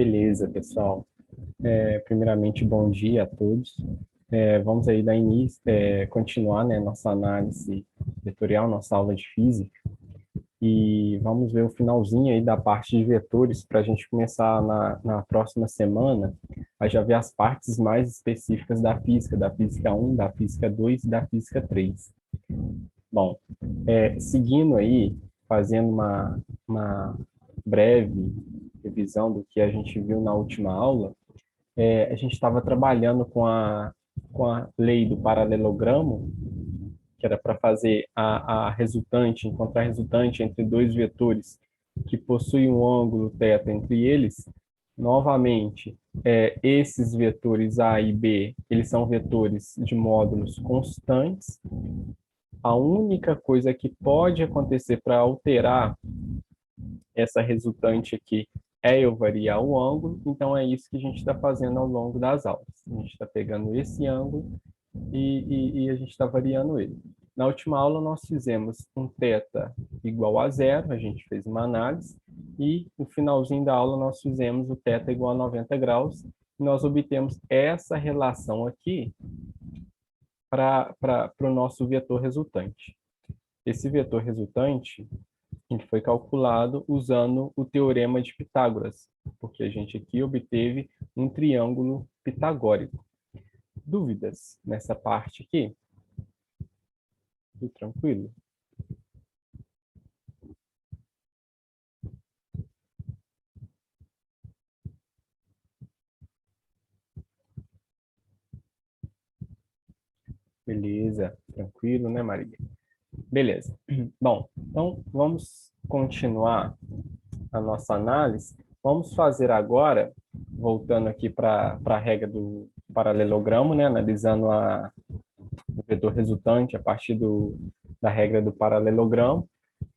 Beleza, pessoal. Primeiramente, bom dia a todos. Vamos aí dar início, continuar, né, nossa análise vetorial, nossa aula de física, e vamos ver o finalzinho aí da parte de vetores para a gente começar na próxima semana a já ver as partes mais específicas da física 1, da física 2 e da física 3. Bom, seguindo aí, fazendo uma breve revisão do que a gente viu na última aula, a gente estava trabalhando com a lei do paralelogramo, que era para fazer a resultante, encontrar a resultante entre dois vetores que possuem um ângulo θ entre eles. Novamente, esses vetores A e B, eles são vetores de módulos constantes. A única coisa que pode acontecer para alterar essa resultante aqui eu variar o ângulo, então é isso que a gente está fazendo ao longo das aulas. A gente está pegando esse ângulo e a gente está variando ele. Na última aula, nós fizemos um θ igual a zero, a gente fez uma análise, e no finalzinho da aula nós fizemos o θ igual a 90 graus, e nós obtemos essa relação aqui para o nosso vetor resultante. Esse vetor resultante ele foi calculado usando o teorema de Pitágoras, porque a gente aqui obteve um triângulo pitagórico. Dúvidas nessa parte aqui? Tudo tranquilo? Beleza, tranquilo, né, Maria? Beleza. Bom, então vamos continuar a nossa análise. Vamos fazer agora, voltando aqui para a regra do paralelogramo, né, analisando o vetor resultante a partir da regra do paralelogramo.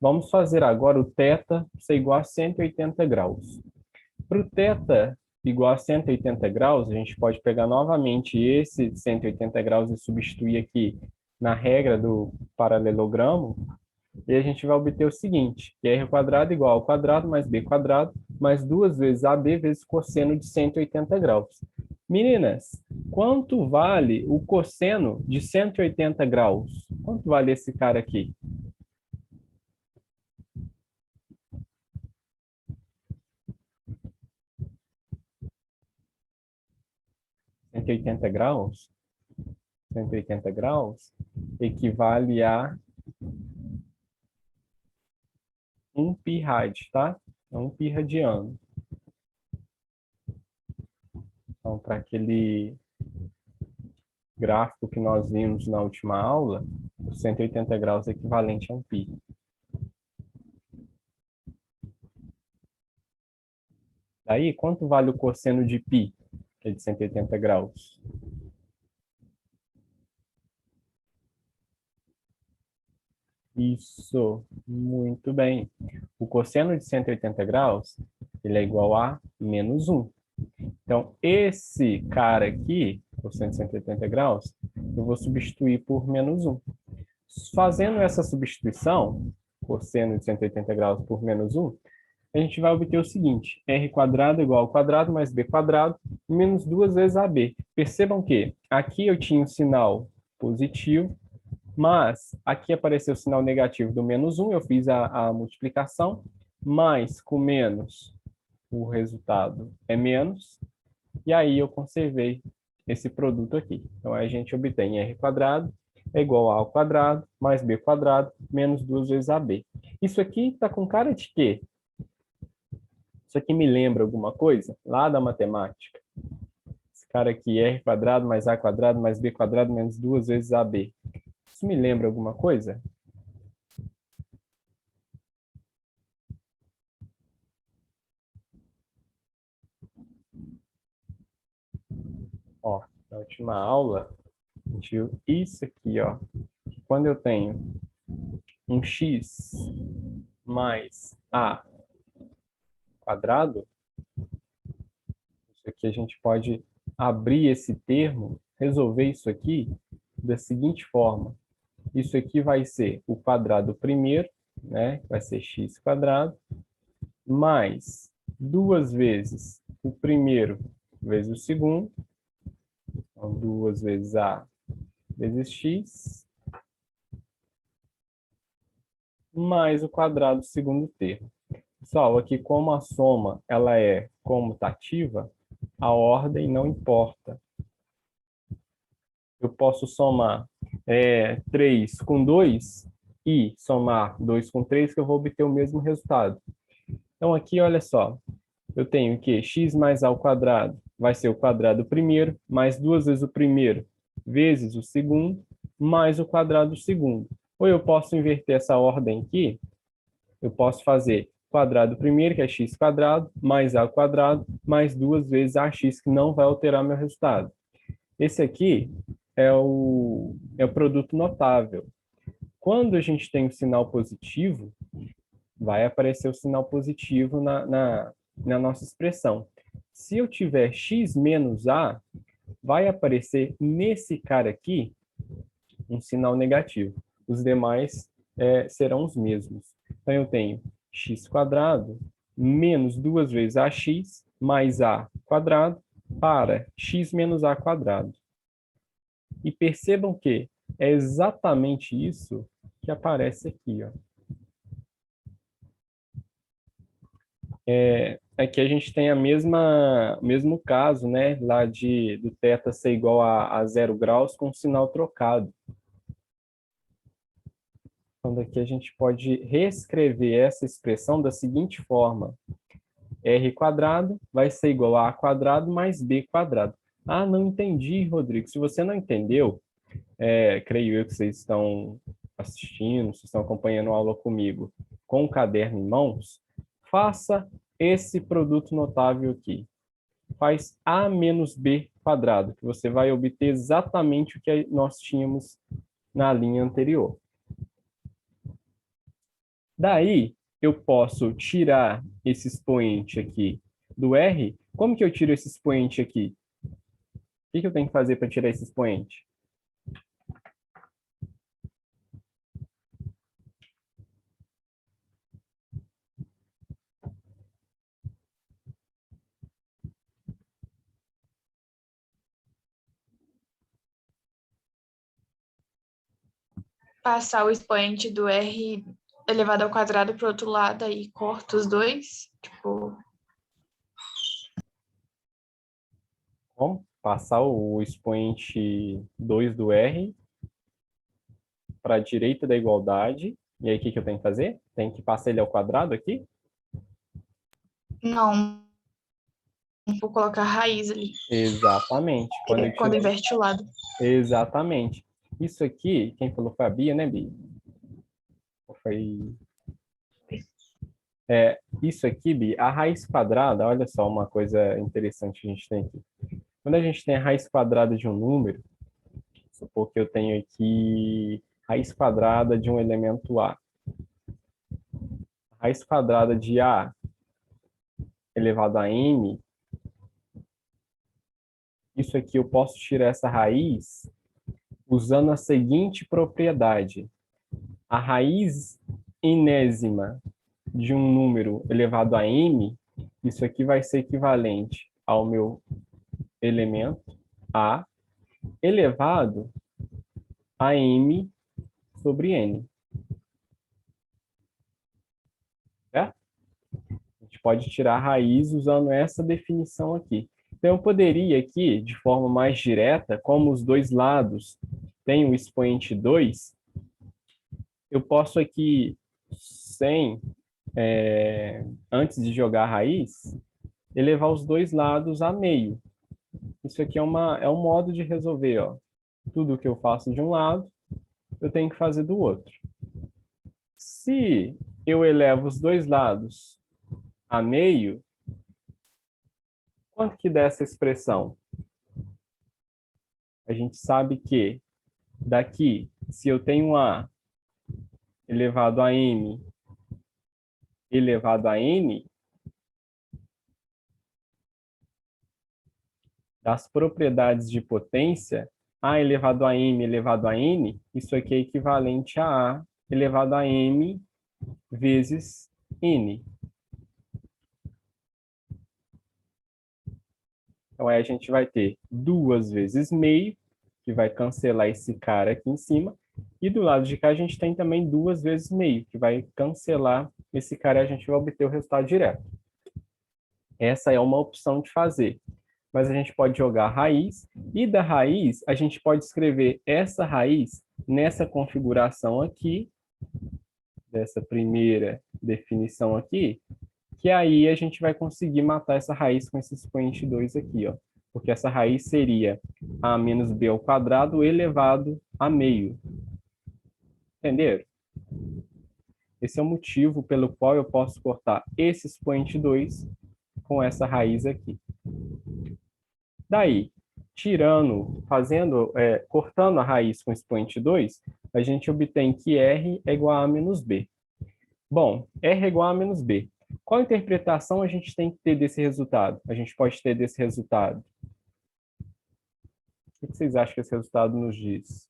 Vamos fazer agora o θ ser igual a 180 graus. Para o θ igual a 180 graus, a gente pode pegar novamente esse 180 graus e substituir aqui na regra do paralelogramo, e a gente vai obter o seguinte, que é r quadrado igual ao quadrado mais b quadrado mais 2 vezes AB vezes cosseno de 180 graus. Meninas, quanto vale o cosseno de 180 graus? Quanto vale esse cara aqui? 180 graus? 180 graus equivale a 1 π rad, tá? É 1 π radiano. Então, para aquele gráfico que nós vimos na última aula, o 180 graus é equivalente a 1 π. Daí, quanto vale o cosseno de π, que é de 180 graus? Isso, muito bem. O cosseno de 180 graus, ele é igual a menos 1. Então, esse cara aqui, o 180 graus, eu vou substituir por menos 1. Fazendo essa substituição, cosseno de 180 graus por menos 1, a gente vai obter o seguinte, r quadrado igual ao quadrado mais b quadrado menos 2 vezes ab. Percebam que aqui eu tinha o sinal positivo, mas aqui apareceu o sinal negativo do menos 1, eu fiz a multiplicação, mais com menos, o resultado é menos, e aí eu conservei esse produto aqui. Então, a gente obtém r quadrado é igual a ao quadrado mais b quadrado menos 2 vezes ab. Isso aqui está com cara de quê? Isso aqui me lembra alguma coisa? Lá da matemática. Esse cara aqui, r quadrado mais a quadrado mais b quadrado menos 2 vezes ab. Isso me lembra alguma coisa? Ó, na última aula, a gente viu isso aqui, ó. Quando eu tenho um x mais a quadrado, isso aqui a gente pode abrir esse termo, resolver isso aqui da seguinte forma. Isso aqui vai ser o quadrado primeiro, né? Vai ser x quadrado, mais 2 vezes o primeiro vezes o segundo, então 2 vezes A vezes X, mais o quadrado do segundo termo. Pessoal, aqui como a soma ela é comutativa, a ordem não importa. Eu posso somar 3 com 2 e somar 2 com 3, que eu vou obter o mesmo resultado. Então, aqui, olha só, eu tenho que x mais a ao quadrado vai ser o quadrado do primeiro, mais 2 vezes o primeiro, vezes o segundo, mais o quadrado do segundo. Ou eu posso inverter essa ordem aqui, eu posso fazer quadrado do primeiro, que é x quadrado, mais a ao quadrado, mais 2 vezes ax, que não vai alterar meu resultado. Esse aqui é o produto notável. Quando a gente tem um sinal positivo, vai aparecer o sinal positivo na nossa expressão. Se eu tiver x menos a, vai aparecer nesse cara aqui um sinal negativo. Os demais serão os mesmos. Então, eu tenho x quadrado menos 2 vezes ax mais a quadrado para x menos a quadrado. E percebam que é exatamente isso que aparece aqui, ó. Aqui a gente tem o mesmo caso, né, lá do θ ser igual a 0 graus com o sinal trocado. Então, daqui a gente pode reescrever essa expressão da seguinte forma: r quadrado vai ser igual a quadrado mais b quadrado. Ah, não entendi, Rodrigo. Se você não entendeu, creio eu que vocês estão assistindo, vocês estão acompanhando a aula comigo com o caderno em mãos, faça esse produto notável aqui. Faz a menos b quadrado, que você vai obter exatamente o que nós tínhamos na linha anterior. Daí, eu posso tirar esse expoente aqui do R. Como que eu tiro esse expoente aqui? O que eu tenho que fazer para tirar esse expoente? Passar o expoente do R elevado ao quadrado para o outro lado, aí corta os dois. Tipo, Bom, passar o expoente 2 do R para a direita da igualdade. E aí, o que eu tenho que fazer? Tem que passar ele ao quadrado aqui? não, vou colocar raiz ali, Exatamente. quando inverte o lado. Exatamente. Isso aqui, quem falou foi a Bia, né, Bia? Foi... isso aqui, Bia, a raiz quadrada, olha só uma coisa interessante que a gente tem aqui. Quando a gente tem a raiz quadrada de um número, supor que eu tenho aqui raiz quadrada de um elemento A. A raiz quadrada de A elevado a m, isso aqui eu posso tirar essa raiz usando a seguinte propriedade. A raiz enésima de um número elevado a m, isso aqui vai ser equivalente ao meu elemento A elevado a m sobre n. Certo? A gente pode tirar a raiz usando essa definição aqui. Então, eu poderia aqui, de forma mais direta, como os dois lados têm o expoente 2, eu posso aqui, antes de jogar a raiz, elevar os dois lados a meio. Isso aqui é um modo de resolver, ó. Tudo que eu faço de um lado, eu tenho que fazer do outro. Se eu elevo os dois lados a meio, quanto que dá essa expressão? A gente sabe que daqui, se eu tenho A elevado a M elevado a N, das propriedades de potência, A elevado a M elevado a N, isso aqui é equivalente a A elevado a M vezes N. Então, aí a gente vai ter 2 vezes meio, que vai cancelar esse cara aqui em cima. E do lado de cá, a gente tem também 2 vezes meio, que vai cancelar esse cara e a gente vai obter o resultado direto. Essa é uma opção de fazer. Mas a gente pode jogar a raiz, e da raiz, a gente pode escrever essa raiz nessa configuração aqui, dessa primeira definição aqui, que aí a gente vai conseguir matar essa raiz com esse expoente 2 aqui, ó. Porque essa raiz seria a menos b ao quadrado elevado a meio. Entenderam? Esse é o motivo pelo qual eu posso cortar esse expoente 2 com essa raiz aqui. Daí, cortando a raiz com expoente 2, a gente obtém que R é igual a menos B. Bom, R é igual a menos B. Qual interpretação a gente tem que ter desse resultado? A gente pode ter desse resultado. O que vocês acham que esse resultado nos diz?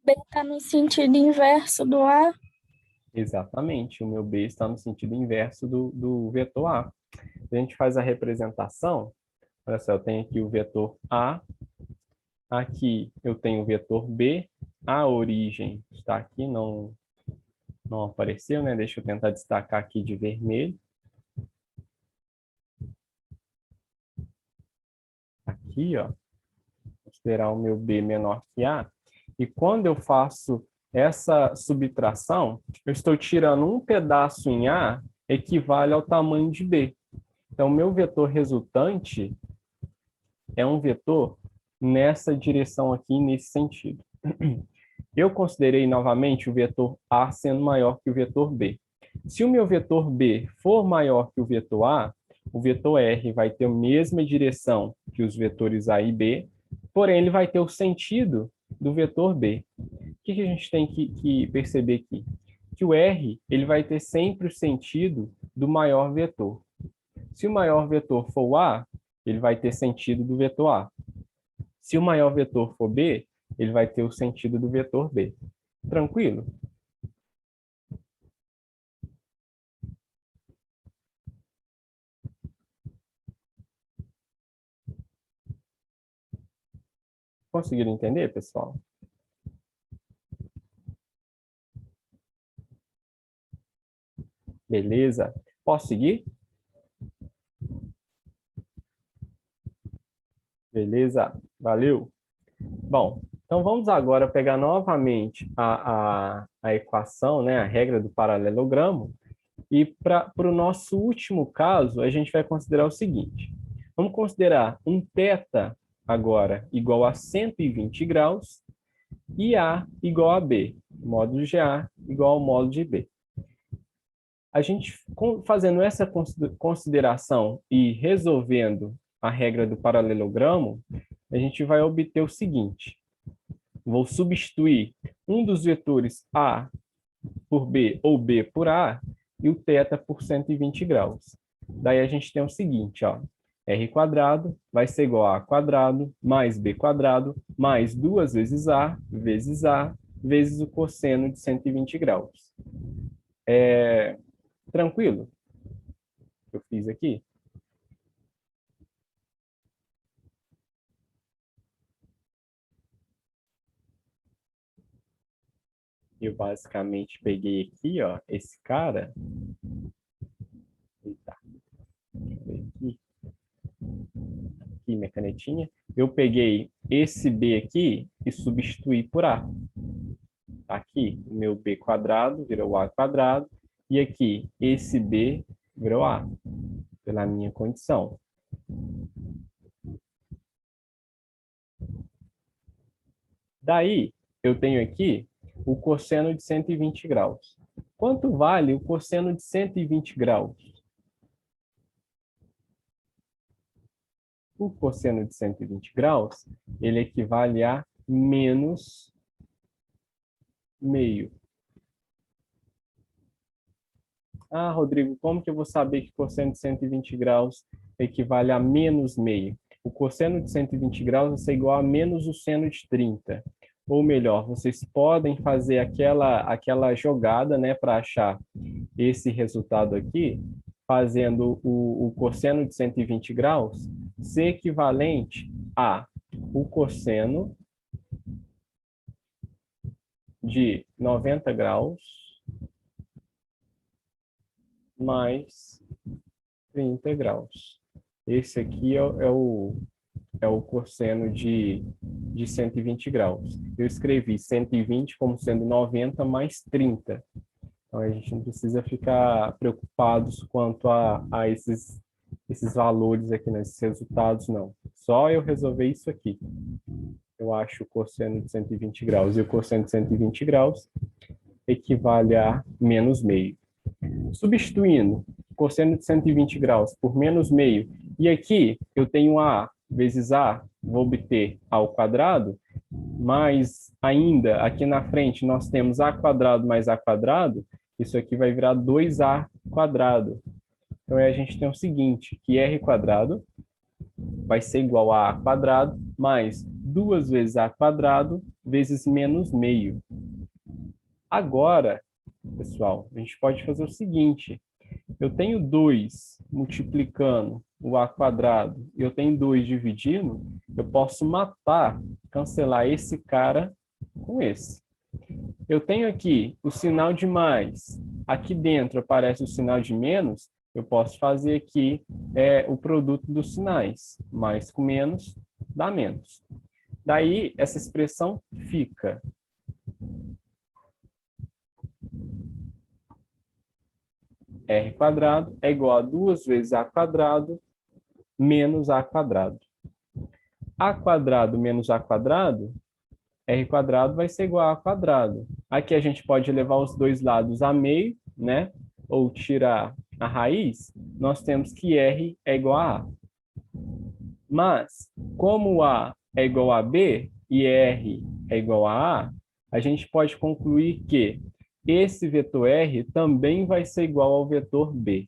B está no sentido inverso do A. Exatamente, o meu B está no sentido inverso do vetor A. A gente faz a representação, olha só, eu tenho aqui o vetor A, aqui eu tenho o vetor B, a origem está aqui, não apareceu, né? Deixa eu tentar destacar aqui de vermelho. Aqui, ó, considerar o meu B menor que A, e quando eu faço essa subtração, eu estou tirando um pedaço em A, equivale ao tamanho de B. Então, o meu vetor resultante é um vetor nessa direção aqui, nesse sentido. Eu considerei novamente o vetor A sendo maior que o vetor B. Se o meu vetor B for maior que o vetor A, o vetor R vai ter a mesma direção que os vetores A e B, porém ele vai ter o sentido do vetor B. O que a gente tem que perceber aqui? Que o R ele vai ter sempre o sentido do maior vetor. Se o maior vetor for o A, ele vai ter sentido do vetor A. Se o maior vetor for B, ele vai ter o sentido do vetor B. Tranquilo? Conseguiram entender, pessoal? Beleza? Posso seguir? Beleza? Valeu? Bom, então vamos agora pegar novamente a equação, né, a regra do paralelogramo, e para o nosso último caso, a gente vai considerar o seguinte. Vamos considerar um θ agora igual a 120 graus e A igual a B, módulo de A igual ao módulo de B. A gente, fazendo essa consideração e resolvendo a regra do paralelogramo, a gente vai obter o seguinte. Vou substituir um dos vetores A por B ou B por A e o θ por 120 graus. Daí a gente tem o seguinte, ó, R quadrado vai ser igual a quadrado mais B quadrado mais 2 vezes A vezes o cosseno de 120 graus. Tranquilo? Que eu fiz aqui? Eu basicamente peguei aqui, ó, esse cara. Eita. Deixa eu ver aqui. Aqui, minha canetinha. Eu peguei esse B aqui e substituí por A. Aqui, o meu B quadrado virou A quadrado. E aqui, esse B virou A, pela minha condição. Daí, eu tenho aqui o cosseno de 120 graus. Quanto vale o cosseno de 120 graus? O cosseno de 120 graus, ele equivale a menos meio. Ah, Rodrigo, como que eu vou saber que cosseno de 120 graus equivale a menos meio? O cosseno de 120 graus vai ser igual a menos o seno de 30. Ou melhor, vocês podem fazer aquela jogada, né, para achar esse resultado aqui, fazendo o cosseno de 120 graus ser equivalente a o cosseno de 90 graus mais 30 graus. Esse aqui é o cosseno de 120 graus. Eu escrevi 120 como sendo 90 mais 30. Então, a gente não precisa ficar preocupados quanto a esses valores aqui, nesses resultados, não. Só eu resolver isso aqui. Eu acho o cosseno de 120 graus. E o cosseno de 120 graus equivale a menos meio. Substituindo cosseno de 120 graus por menos meio, e aqui eu tenho A vezes A, vou obter A ao quadrado, mas ainda aqui na frente nós temos A quadrado mais A quadrado, isso aqui vai virar 2A quadrado. Então aí a gente tem o seguinte, que R quadrado vai ser igual a A quadrado mais 2 vezes A quadrado vezes menos meio. Agora, pessoal, a gente pode fazer o seguinte, eu tenho 2 multiplicando o A quadrado e eu tenho 2 dividindo, eu posso matar, cancelar esse cara com esse. Eu tenho aqui o sinal de mais, aqui dentro aparece o sinal de menos, eu posso fazer aqui o produto dos sinais. Mais com menos dá menos. Daí, essa expressão fica. R quadrado é igual a 2 vezes A quadrado menos A quadrado. A quadrado menos A quadrado, R quadrado vai ser igual a A quadrado. Aqui a gente pode levar os dois lados a meio, né? Ou tirar a raiz, nós temos que R é igual a A. Mas, como A é igual a B e R é igual a gente pode concluir que esse vetor R também vai ser igual ao vetor B.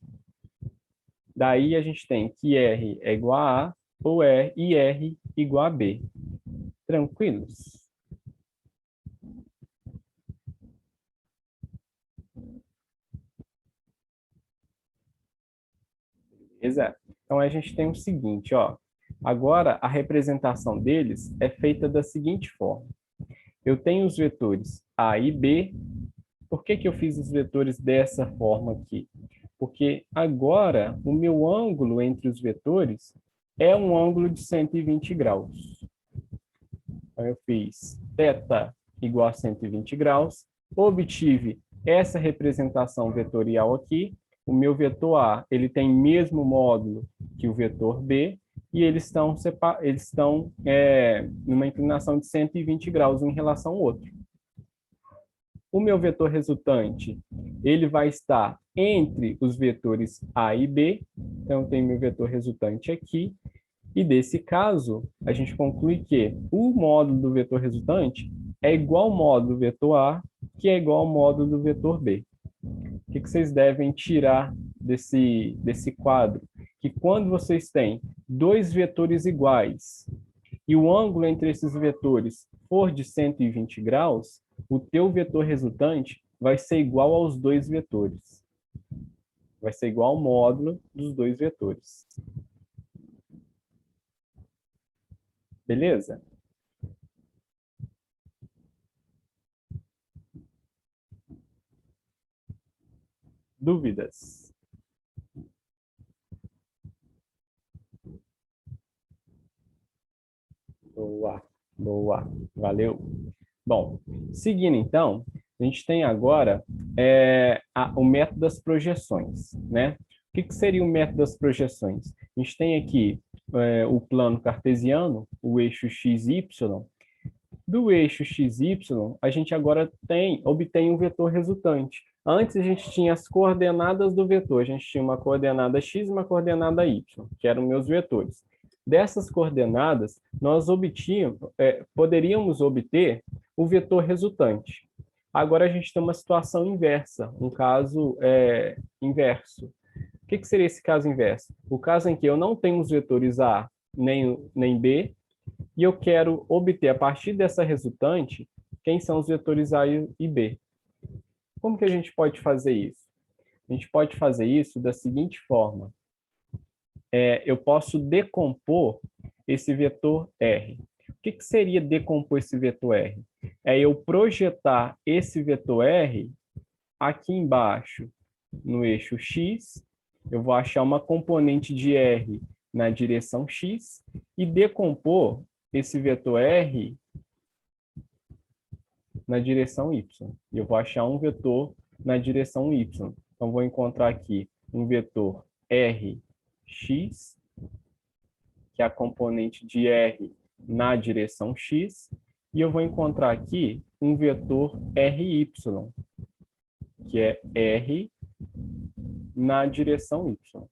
Daí a gente tem que R é igual a A ou R e R igual a B. Tranquilos? Exato. Então a gente tem o seguinte, ó. Agora a representação deles é feita da seguinte forma. Eu tenho os vetores A e B. Por que eu fiz os vetores dessa forma aqui? Porque agora o meu ângulo entre os vetores é um ângulo de 120 graus. Então eu fiz θ igual a 120 graus, obtive essa representação vetorial aqui. O meu vetor A ele tem mesmo módulo que o vetor B, e eles estão numa inclinação de 120 graus um em relação ao outro. O meu vetor resultante, ele vai estar entre os vetores A e B, então tem meu vetor resultante aqui, e desse caso, a gente conclui que o módulo do vetor resultante é igual ao módulo do vetor A, que é igual ao módulo do vetor B. O que vocês devem tirar desse quadro? Que quando vocês têm dois vetores iguais e o ângulo entre esses vetores for de 120 graus, o teu vetor resultante vai ser igual aos dois vetores. Vai ser igual ao módulo dos dois vetores. Beleza? Dúvidas? Boa, boa, valeu. Bom, seguindo então, a gente tem agora o método das projeções, né? O que seria o método das projeções? A gente tem aqui o plano cartesiano, o eixo x, y. Do eixo x, y, a gente agora obtém um vetor resultante. Antes a gente tinha as coordenadas do vetor, a gente tinha uma coordenada x e uma coordenada y, que eram meus vetores. Dessas coordenadas, nós poderíamos obter o vetor resultante. Agora a gente tem uma situação inversa, um caso inverso. O que seria esse caso inverso? O caso em que eu não tenho os vetores A nem B, e eu quero obter, a partir dessa resultante, quem são os vetores A e B. Como que a gente pode fazer isso? A gente pode fazer isso da seguinte forma. Eu posso decompor esse vetor R. O que seria decompor esse vetor R? É eu projetar esse vetor R aqui embaixo, no eixo X, eu vou achar uma componente de R na direção X e decompor esse vetor R na direção Y. Eu vou achar um vetor na direção Y. Então, vou encontrar aqui um vetor Rx, que é a componente de R na direção X, e eu vou encontrar aqui um vetor Ry, que é R na direção Y.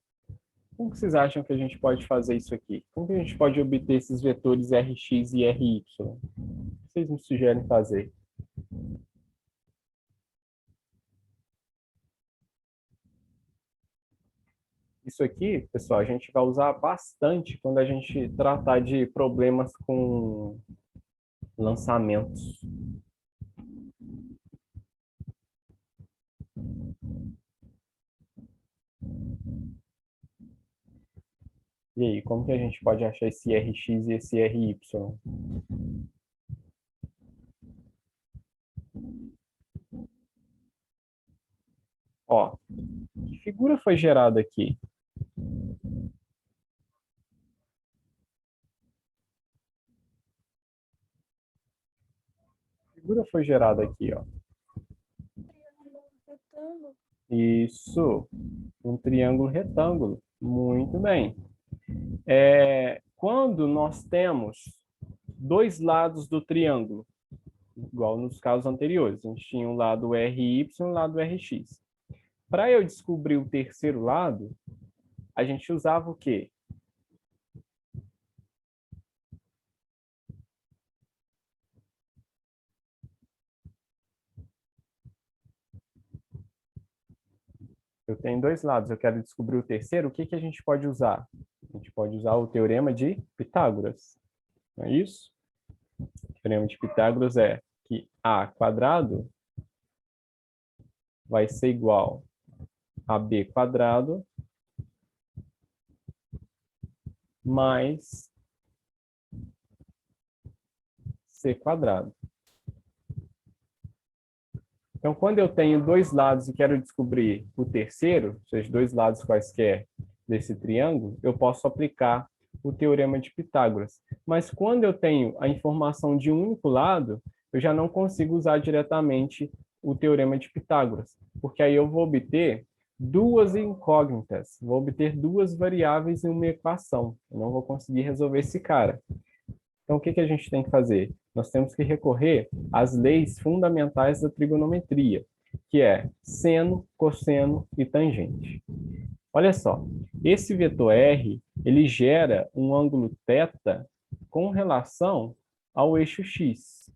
Como que vocês acham que a gente pode fazer isso aqui? Como que a gente pode obter esses vetores Rx e Ry? O que vocês me sugerem fazer? Isso aqui, pessoal, a gente vai usar bastante quando a gente tratar de problemas com lançamentos. E aí, como que a gente pode achar esse Rx e esse Ry? Ó, que figura foi gerada aqui? Que figura foi gerada aqui, ó? Isso, um triângulo retângulo. Muito bem. Quando nós temos dois lados do triângulo, igual nos casos anteriores, a gente tinha um lado RY e um lado RX. Para eu descobrir o terceiro lado, a gente usava o quê? Eu tenho dois lados, eu quero descobrir o terceiro, o que a gente pode usar? A gente pode usar o teorema de Pitágoras, não é isso? O teorema de Pitágoras é que a quadrado vai ser igual a b quadrado mais c quadrado. Então, quando eu tenho dois lados e quero descobrir o terceiro, ou seja, dois lados quaisquer desse triângulo, eu posso aplicar o teorema de Pitágoras. Mas quando eu tenho a informação de um único lado, eu já não consigo usar diretamente o teorema de Pitágoras, porque aí eu vou obter duas incógnitas, vou obter duas variáveis em uma equação. Eu não vou conseguir resolver esse cara. Então, o que a gente tem que fazer? Nós temos que recorrer às leis fundamentais da trigonometria, que é seno, cosseno e tangente. Olha só, esse vetor R, ele gera um ângulo θ com relação ao eixo X.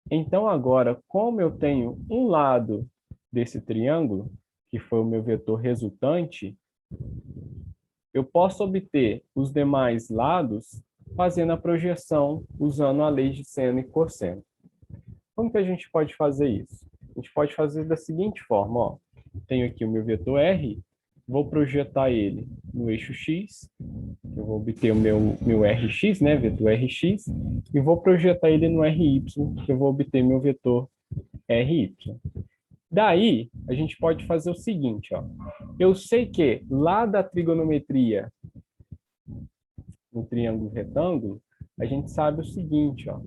Então, agora, como eu tenho um lado desse triângulo, que foi o meu vetor resultante, eu posso obter os demais lados fazendo a projeção usando a lei de seno e cosseno. Como que a gente pode fazer isso? A gente pode fazer da seguinte forma, ó. Tenho aqui o meu vetor R, vou projetar ele no eixo X, eu vou obter o meu Rx, né, vetor Rx, e vou projetar ele no Ry, que eu vou obter meu vetor Ry. Daí, a gente pode fazer o seguinte, ó. Eu sei que lá da trigonometria, no triângulo retângulo, a gente sabe o seguinte, ó.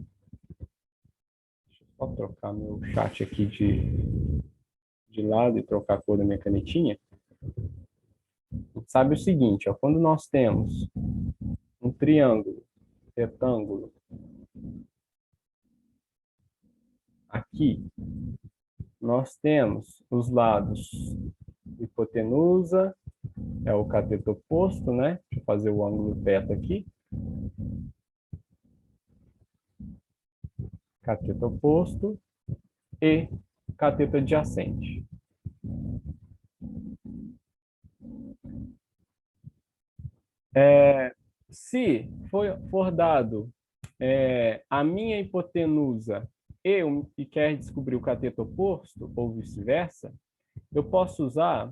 Deixa eu só trocar meu chat aqui de lado e trocar a cor da minha canetinha. A gente sabe o seguinte, ó. Quando nós temos um triângulo retângulo aqui, nós temos os lados hipotenusa, é o cateto oposto, né? Deixa eu fazer o ângulo θ aqui. Cateto oposto e cateto adjacente. Se for dado a minha hipotenusa e quer descobrir o cateto oposto, ou vice-versa, Eu posso usar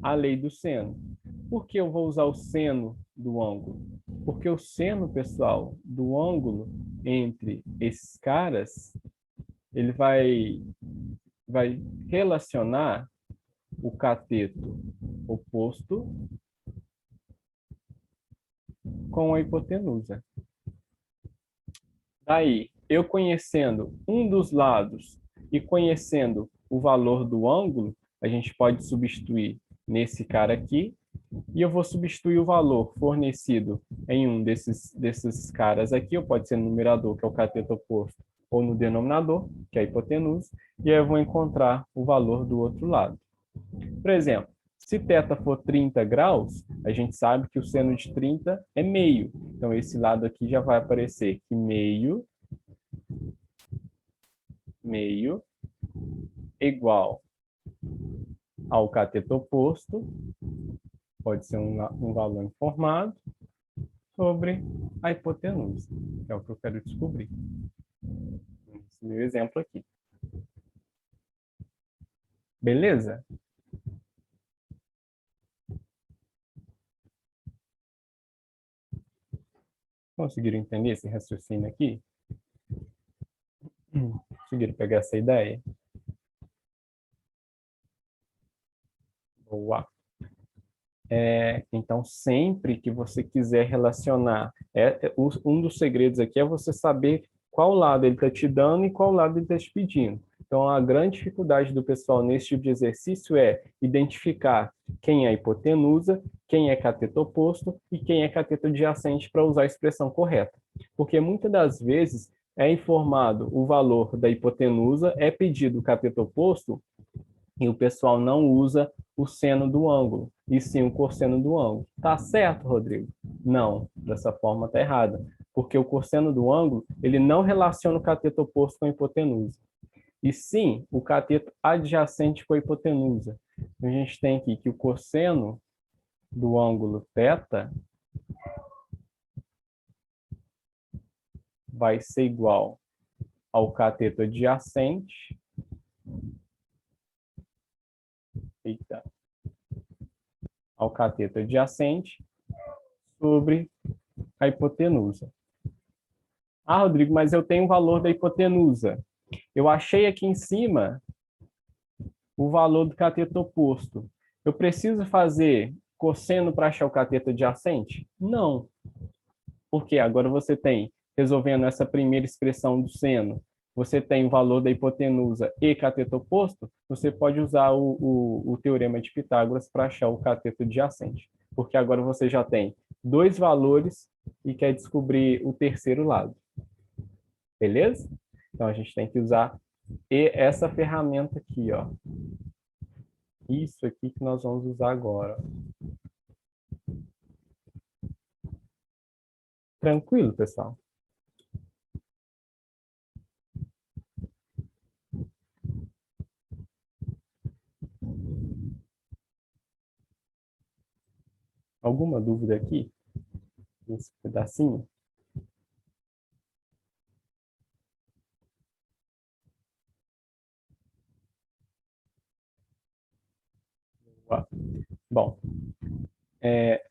a lei do seno. Por que eu vou usar o seno do ângulo? Porque o seno, pessoal, do ângulo entre esses caras, ele vai relacionar o cateto oposto com a hipotenusa. Daí, eu conhecendo um dos lados e conhecendo o valor do ângulo, a gente pode substituir nesse cara aqui, e eu vou substituir o valor fornecido em um desses caras aqui, ou pode ser no numerador, que é o cateto oposto, ou no denominador, que é a hipotenusa, e aí eu vou encontrar o valor do outro lado. Por exemplo, se θ for 30 graus, a gente sabe que o seno de 30 é meio. Então, esse lado aqui já vai aparecer que meio igual ao cateto oposto, pode ser um valor informado, sobre a hipotenusa, que é o que eu quero descobrir. Esse meu exemplo aqui. Beleza? Conseguiram entender esse raciocínio aqui? Conseguiram pegar essa ideia? Boa. Então, sempre que você quiser relacionar, um dos segredos aqui é você saber qual lado ele está te dando e qual lado ele está te pedindo. Então, a grande dificuldade do pessoal nesse tipo de exercício é identificar quem é hipotenusa, quem é cateto oposto e quem é cateto adjacente para usar a expressão correta. Porque muitas das vezes é informado o valor da hipotenusa, é pedido o cateto oposto e o pessoal não usa o seno do ângulo, e sim o cosseno do ângulo. Tá certo, Rodrigo? Não, dessa forma tá errada, porque o cosseno do ângulo, ele não relaciona o cateto oposto com a hipotenusa, e sim o cateto adjacente com a hipotenusa. A gente tem aqui que o cosseno do ângulo θ vai ser igual ao cateto adjacente ao cateto adjacente sobre a hipotenusa. Ah, Rodrigo, mas eu tenho o valor da hipotenusa. Eu achei aqui em cima o valor do cateto oposto. Eu preciso fazer cosseno para achar o cateto adjacente? Não. Porque agora você tem, resolvendo essa primeira expressão do seno, você tem o valor da hipotenusa e cateto oposto, você pode usar o teorema de Pitágoras para achar o cateto adjacente. Porque agora você já tem dois valores e quer descobrir o terceiro lado. Beleza? Então, a gente tem que usar essa ferramenta aqui, ó. Isso aqui que nós vamos usar agora. Tranquilo, pessoal? Alguma dúvida aqui? Nesse pedacinho? Bom,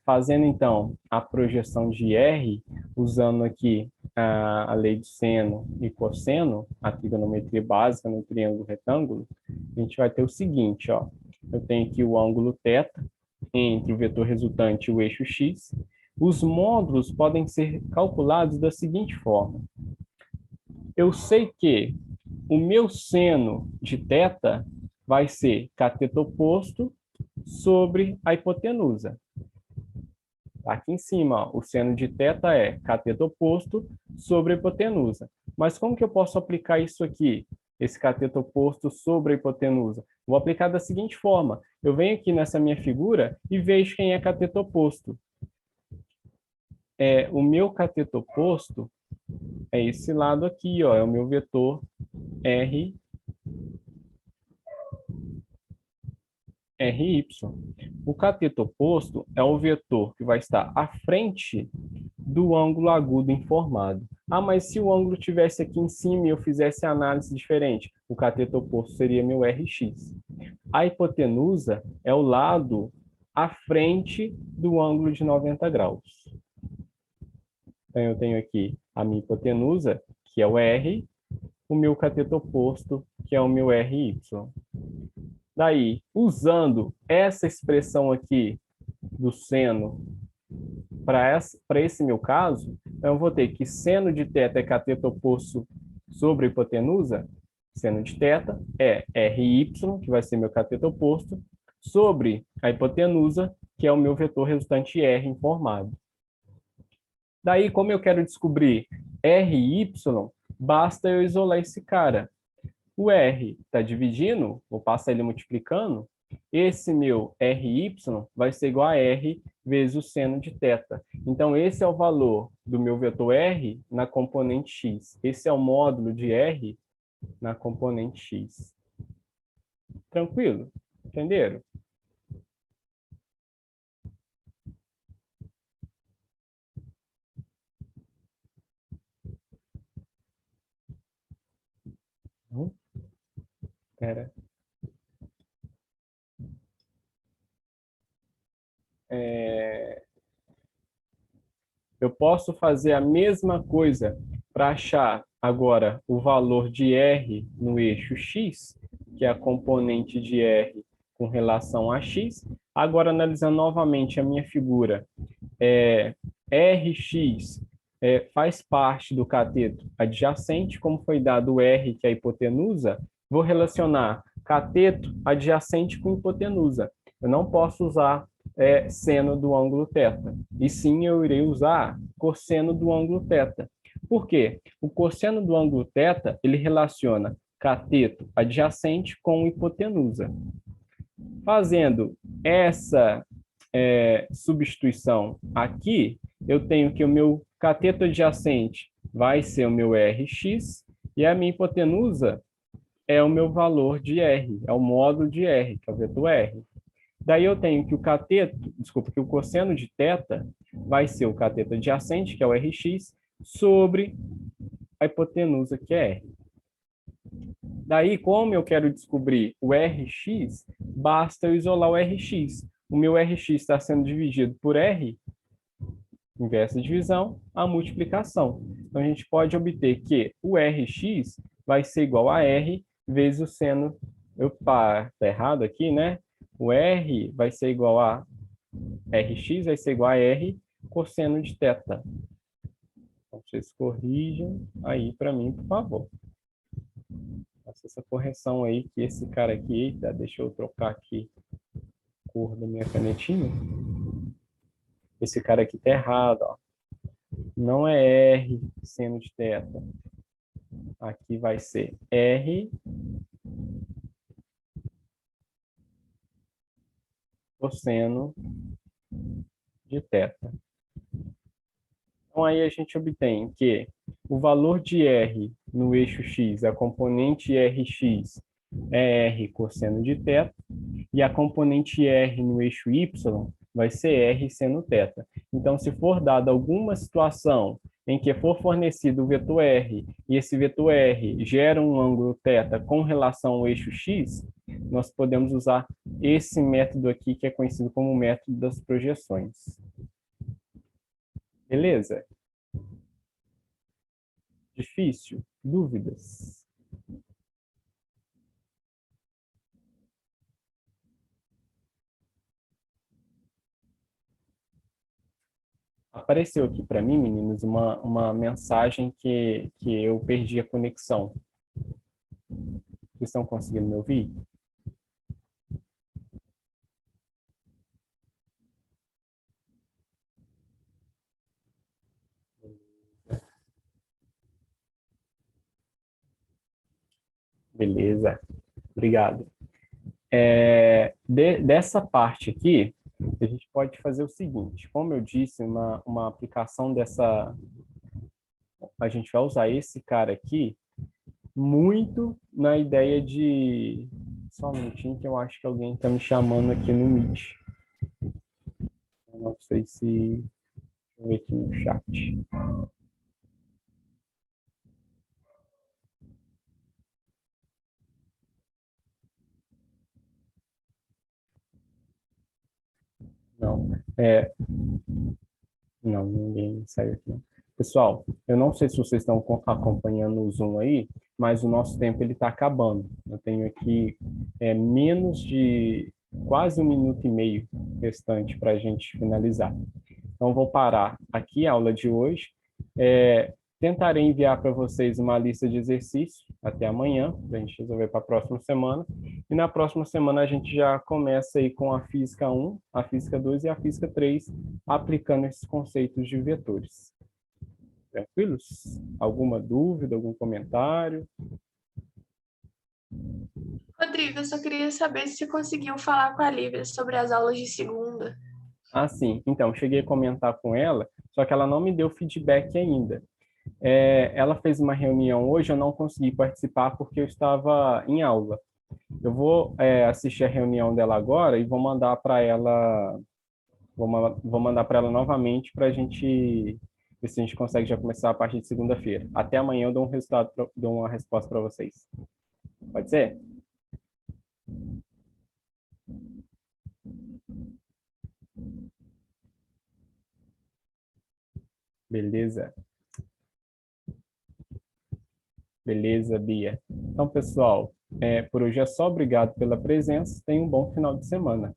fazendo então a projeção de R, usando aqui a lei de seno e cosseno, a trigonometria básica no triângulo retângulo, a gente vai ter o seguinte, ó. Eu tenho aqui o ângulo θ entre o vetor resultante e o eixo x. Os módulos podem ser calculados da seguinte forma. Eu sei que o meu seno de θ vai ser cateto oposto sobre a hipotenusa. Aqui em cima, ó, o seno de θ é cateto oposto sobre a hipotenusa. Mas como que eu posso aplicar isso aqui? Esse cateto oposto sobre a hipotenusa? Vou aplicar da seguinte forma. Eu venho aqui nessa minha figura e vejo quem é cateto oposto. O meu cateto oposto é esse lado aqui, ó, é o meu vetor RY. O cateto oposto é o vetor que vai estar à frente do ângulo agudo informado. Ah, mas se o ângulo estivesse aqui em cima e eu fizesse a análise diferente, o cateto oposto seria meu RX. A hipotenusa é o lado à frente do ângulo de 90 graus. Então, eu tenho aqui a minha hipotenusa, que é o R, o meu cateto oposto, que é o meu RY. Daí, usando essa expressão aqui do seno para esse meu caso, então eu vou ter que seno de θ é cateto oposto sobre a hipotenusa, seno de θ é RY, que vai ser meu cateto oposto, sobre a hipotenusa, que é o meu vetor resultante R informado. Daí, como eu quero descobrir RY, basta eu isolar esse cara. O R está dividindo, vou passar ele multiplicando, esse meu RY vai ser igual a R vezes o seno de θ. Então, esse é o valor do meu vetor R na componente X. Esse é o módulo de R na componente X. Tranquilo? Entenderam? Espera. Eu posso fazer a mesma coisa para achar agora o valor de R no eixo X, que é a componente de R com relação a X. Agora, analisando novamente a minha figura, Rx faz parte do cateto adjacente, como foi dado o R, que é a hipotenusa, vou relacionar cateto adjacente com hipotenusa. Eu não posso usar seno do ângulo θ, e sim eu irei usar cosseno do ângulo θ. Por quê? O cosseno do ângulo θ, ele relaciona cateto adjacente com hipotenusa. Fazendo essa substituição aqui, eu tenho que o meu cateto adjacente vai ser o meu Rx, e a minha hipotenusa é o meu valor de R, é o módulo de R, que é o vetor R. Daí eu tenho que que o cosseno de θ vai ser o cateto adjacente, que é o Rx, sobre a hipotenusa, que é R. Daí, como eu quero descobrir o Rx, basta eu isolar o Rx. O meu Rx está sendo dividido por R, inversa divisão, a multiplicação. Então, a gente pode obter que o Rx vai ser igual a R vezes o seno... Opa, tá errado aqui, né? O R vai ser igual a... Rx vai ser igual a R cosseno de θ. Então, vocês corrijam aí para mim, por favor. Faça essa correção aí, que esse cara aqui... Eita, deixa eu trocar aqui a cor da minha canetinha. Esse cara aqui tá errado, ó. Não é R seno de θ. Aqui vai ser R cosseno de θ. Então, aí a gente obtém que o valor de R no eixo X, a componente Rx, é R cosseno de θ, e a componente R no eixo Y vai ser R seno θ. Então, se for dada alguma situação em que for fornecido o vetor R, e esse vetor R gera um ângulo θ com relação ao eixo X, nós podemos usar esse método aqui, que é conhecido como método das projeções. Beleza? Difícil? Dúvidas? Apareceu aqui para mim, meninos, uma mensagem que eu perdi a conexão. Vocês estão conseguindo me ouvir? Beleza, obrigado. Dessa parte aqui, a gente pode fazer o seguinte: como eu disse, uma aplicação dessa... A gente vai usar esse cara aqui muito na ideia de... Só um minutinho, que eu acho que alguém está me chamando aqui no Meet. Eu não sei se... Deixa eu ver aqui no chat. Não. Não, ninguém saiu aqui, não. Pessoal, eu não sei se vocês estão acompanhando o Zoom aí, mas o nosso tempo ele está acabando. Eu tenho aqui menos de quase 1 minuto e meio restante para a gente finalizar. Então, vou parar aqui a aula de hoje. Tentarei enviar para vocês uma lista de exercícios até amanhã, para a gente resolver para a próxima semana. E na próxima semana a gente já começa aí com a Física 1, a Física 2 e a Física 3, aplicando esses conceitos de vetores. Tranquilos? Alguma dúvida, algum comentário? Rodrigo, eu só queria saber se você conseguiu falar com a Lívia sobre as aulas de segunda. Ah, sim. Então, cheguei a comentar com ela, só que ela não me deu feedback ainda. Ela fez uma reunião hoje, eu não consegui participar porque eu estava em aula. Eu vou assistir a reunião dela agora e vou mandar para ela, vou mandar para ela novamente para a gente ver se a gente consegue já começar a partir de segunda-feira. Até amanhã eu dou um resultado, dou uma resposta para vocês. Pode ser? Beleza. Beleza, Bia. Então, pessoal, por hoje é só. Obrigado pela presença. Tenha um bom final de semana.